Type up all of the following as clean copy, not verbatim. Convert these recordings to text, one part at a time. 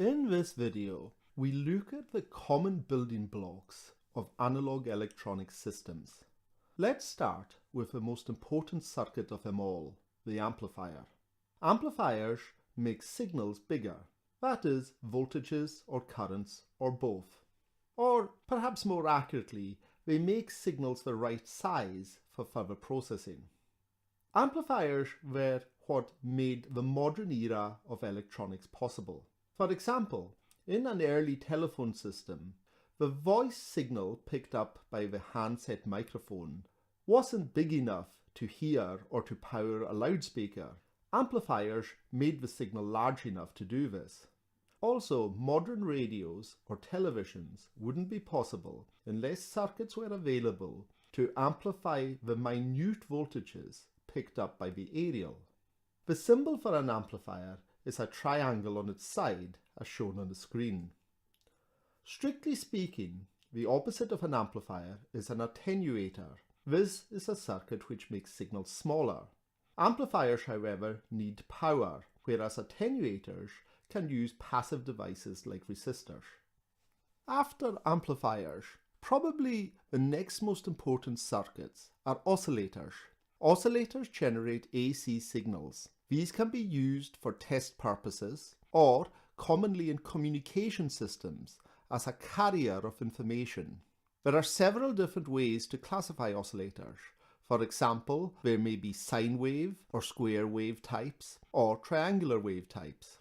In this video, we look at the common building blocks of analog electronic systems. Let's start with the most important circuit of them all, the amplifier. Amplifiers make signals bigger, that is, voltages or currents or both. Or perhaps more accurately, they make signals the right size for further processing. Amplifiers were what made the modern era of electronics possible. For example, in an early telephone system, the voice signal picked up by the handset microphone wasn't big enough to hear or to power a loudspeaker. Amplifiers made the signal large enough to do this. Also, modern radios or televisions wouldn't be possible unless circuits were available to amplify the minute voltages picked up by the aerial. The symbol for an amplifier is a triangle on its side, as shown on the screen. Strictly speaking, the opposite of an amplifier is an attenuator. This is a circuit which makes signals smaller. Amplifiers, however, need power, whereas attenuators can use passive devices like resistors. After amplifiers, probably the next most important circuits are oscillators. Oscillators generate AC signals. These can be used for test purposes or, commonly in communication systems, as a carrier of information. There are several different ways to classify oscillators. For example, there may be sine wave or square wave types or triangular wave types.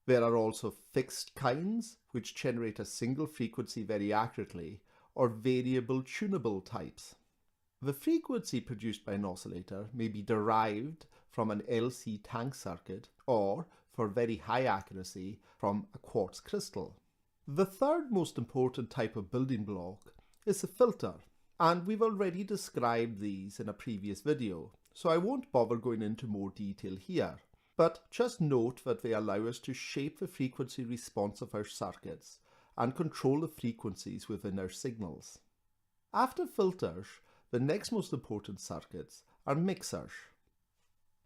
There are also fixed kinds, which generate a single frequency very accurately, or variable tunable types. The frequency produced by an oscillator may be derived from an LC tank circuit or, for very high accuracy, from a quartz crystal. The third most important type of building block is a filter, and we've already described these in a previous video, so I won't bother going into more detail here. But just note that they allow us to shape the frequency response of our circuits and control the frequencies within our signals. After filters, the next most important circuits are mixers.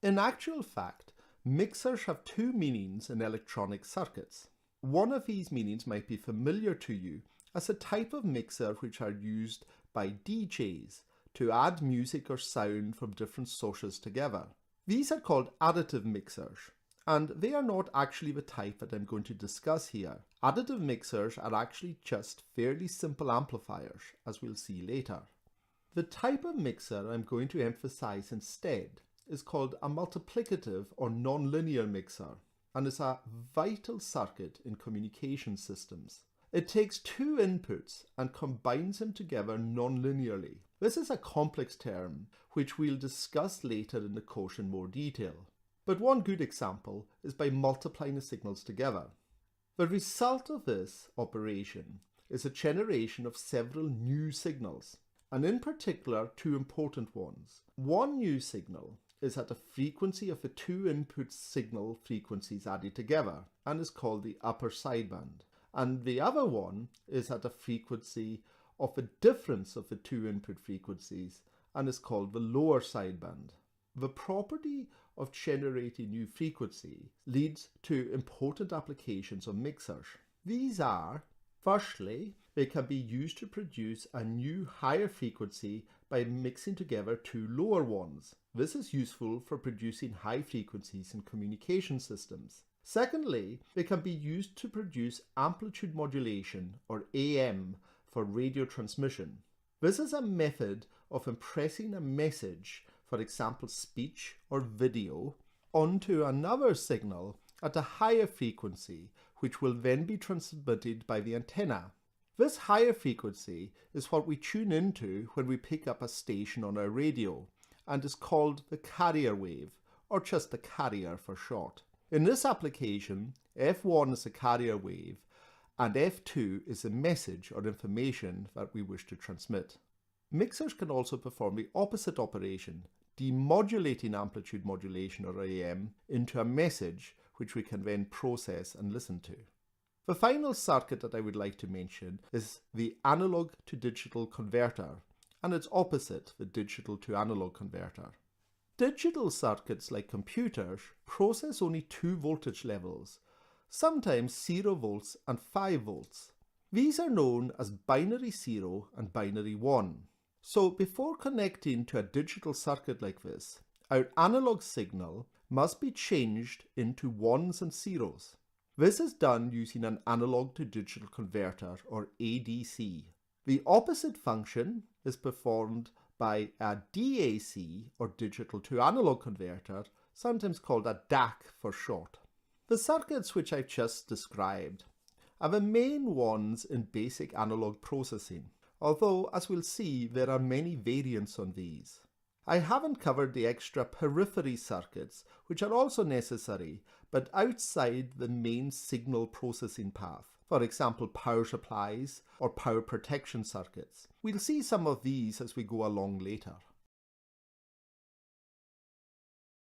In actual fact, mixers have two meanings in electronic circuits. One of these meanings might be familiar to you as a type of mixer which are used by DJs to add music or sound from different sources together. These are called additive mixers, and they are not actually the type that I'm going to discuss here. Additive mixers are actually just fairly simple amplifiers, as we'll see later. The type of mixer I'm going to emphasize instead is called a multiplicative or nonlinear mixer, and is a vital circuit in communication systems. It takes two inputs and combines them together nonlinearly. This is a complex term which we'll discuss later in the course in more detail. But one good example is by multiplying the signals together. The result of this operation is a generation of several new signals, and in particular two important ones. One new signal is at a frequency of the two input signal frequencies added together and is called the upper sideband. And the other one is at a frequency of the difference of the two input frequencies and is called the lower sideband. The property of generating new frequency leads to important applications of mixers. These are, firstly, they can be used to produce a new higher frequency by mixing together two lower ones. This is useful for producing high frequencies in communication systems. Secondly, they can be used to produce amplitude modulation, or AM, for radio transmission. This is a method of impressing a message, for example speech or video, onto another signal at a higher frequency, which will then be transmitted by the antenna. This higher frequency is what we tune into when we pick up a station on our radio, and is called the carrier wave, or just the carrier for short. In this application, F1 is a carrier wave, and F2 is the message or information that we wish to transmit. Mixers can also perform the opposite operation, demodulating amplitude modulation, or AM, into a message which we can then process and listen to. The final circuit that I would like to mention is the analog to digital converter, and its opposite, the digital to analog converter. Digital circuits like computers process only two voltage levels, sometimes 0 volts and 5 volts. These are known as binary 0 and binary 1. So before connecting to a digital circuit like this, our analog signal must be changed into 1s and 0s. This is done using an analog to digital converter, or ADC. The opposite function is performed by a DAC, or digital to analog converter, sometimes called a DAC for short. The circuits which I've just described are the main ones in basic analog processing, although as we'll see there are many variants on these. I haven't covered the extra periphery circuits which are also necessary but outside the main signal processing path. For example, power supplies or power protection circuits. We'll see some of these as we go along later.